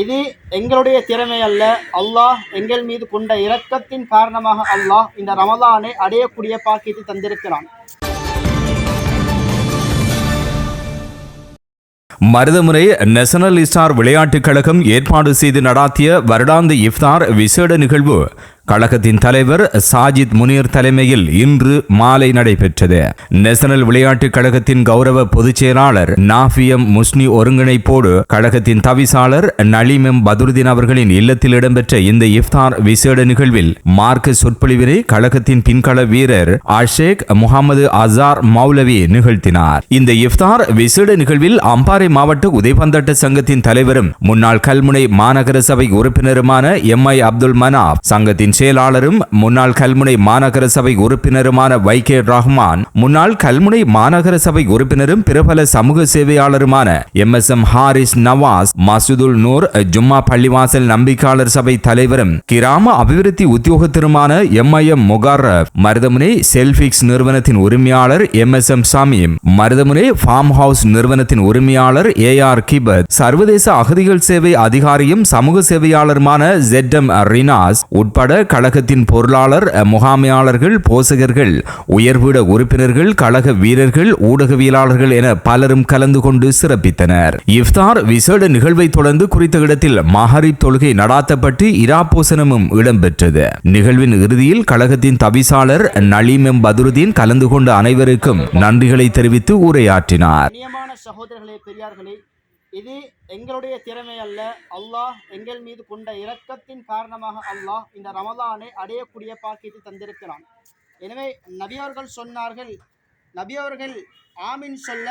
இது எங்களுடைய திறமை அல்ல, அல்லாஹ் எங்கள் மீது கொண்ட இரக்கத்தின் காரணமாக அல்லாஹ் இந்த ரமலானை அடையக்கூடிய பாக்கியத்தை தந்திருக்கிறான். மருதமுறை நேஷனல் ஸ்டார் விளையாட்டுக் கழகம் ஏற்பாடு செய்து நடாத்திய வருடாந்த இஃப்தார் விசேட நிகழ்வு கழகத்தின் தலைவர் சாஜித் முனீர் தலைமையில் இன்று மாலை நடைபெற்றது. நேஷனல் விளையாட்டுக் கழகத்தின் கௌரவ பொதுச் செயலாளர் நாஃபியம் முஸ்னி ஒருங்கிணைப்போடு கழகத்தின் தவிசாளர் நலீம் பதுருதீன் அவர்களின் இல்லத்தில் இடம்பெற்ற இந்த இஃப்தார் விசேட நிகழ்வில் மார்க்க சொற்பொழிவினை கழகத்தின் பின்கள வீரர் அஷேக் முகமது அசார் மௌலவி நிகழ்த்தினார். இந்த இஃப்தார் விசேட நிகழ்வில் அம்பாறை மாவட்ட உதைபந்தாட்ட சங்கத்தின் தலைவரும் முன்னாள் கல்முனை மாநகர சபை உறுப்பினருமான எம்.ஐ. அப்துல் மனாப், சங்கத்தின் செயலாளரும் முன்னாள் கல்முனை மாநகர சபை உறுப்பினருமான வைகே ரஹ்மான், முன்னாள் கல்முனை மாநகர சபை உறுப்பினரும் பிரபல சமூக சேவையாளருமான எம்.எஸ்.எம். ஹாரிஸ் நவாஸ், மசூதுல் நூர் ஜும்மா பள்ளிவாசல் நம்பிக்கையாளர் சபை தலைவரும் கிராம அபிவிருத்தி உத்தியோகத்தருமான எம்.ஐ.எம். முகாரப், மருதமுனை செல்பிக்ஸ் நிறுவனத்தின் உரிமையாளர் எம்.எஸ்.எம். சாமியும், மருதமுனை ஃபார்ம் ஹவுஸ் நிறுவனத்தின் உரிமையாளர் ஏ.ஆர். கிபத், சர்வதேச அகதிகள் சேவை அதிகாரியும் சமூக சேவையாளருமான Z.M. ரினாஸ் உட்பட கழகத்தின் பொருளாளர், முகாமையாளர்கள், போசகர்கள், உயர்விட உறுப்பினர்கள், கழக வீரர்கள், ஊடகவியலாளர்கள் என பலரும் கலந்து கொண்டு சிறப்பித்தனர். இஃப்தார் விசேட நிகழ்வை தொடர்ந்து குறித்த இடத்தில் மஹரிப் தொழுகை நடாத்தப்பட்டு இராப்போசனமும் இடம்பெற்றது. நிகழ்வின் இறுதியில் கழகத்தின் தவிசாளர் நலீம் பதுருதீன் கலந்து கொண்ட அனைவருக்கும் நன்றிகளை தெரிவித்து உரையாற்றினார். சகோதரர்களே, பெரியார்களே, இது எங்களுடைய திறமை அல்ல, அல்லாஹ் எங்கள் மீது கொண்ட இரக்கத்தின் காரணமாக அல்லாஹ் இந்த ரமலானை அடையக்கூடிய பாக்கியத்தை தந்திருக்கிறான். எனவே நபியவர்கள் சொன்னார்கள், நபியவர்கள் ஆமீன் சொல்ல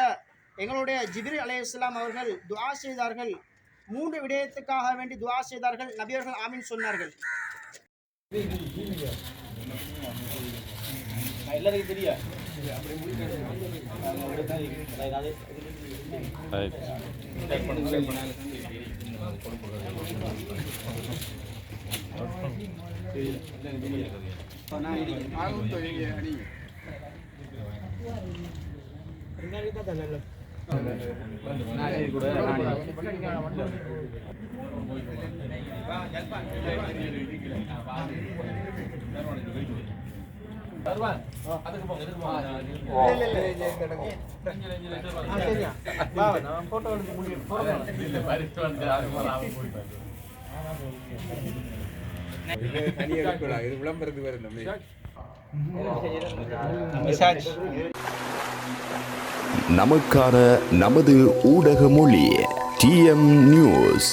எங்களுடைய ஜிப்ரீல் அலைஹிஸ்ஸலாம் அவர்கள் துஆ செய்தார்கள். 3 விடயத்துக்காக வேண்டி துஆ செய்தார்கள். நபியவர்கள் ஆமீன் சொன்னார்கள். எல்லாருக்கும் தெரியா நமக்கான நமது ஊடக மொழி TM நியூஸ்.